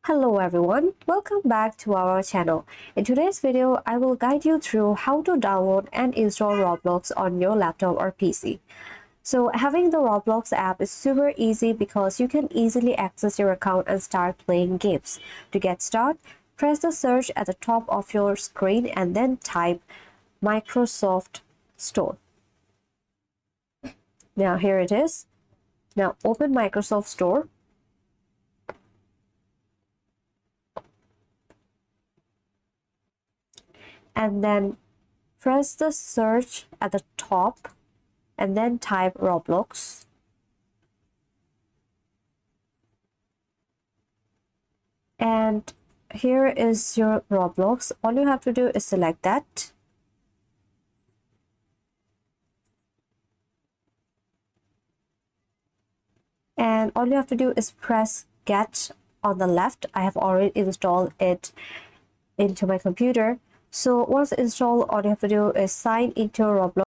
Hello everyone, welcome back to our channel. In today's video, I will guide you through how to download and install Roblox on your laptop or PC. So having the Roblox app is super easy because you can easily access your account and start playing games. To get started, press the search at the top of your screen and then type Microsoft Store. Now here it is. Now open Microsoft Store. And then press the search at the top and then type Roblox. And here is your Roblox. All you have to do is select that. And all you have to do is press get on the left. I have already installed it into my computer. So once installed, all you have to do is sign into Roblox.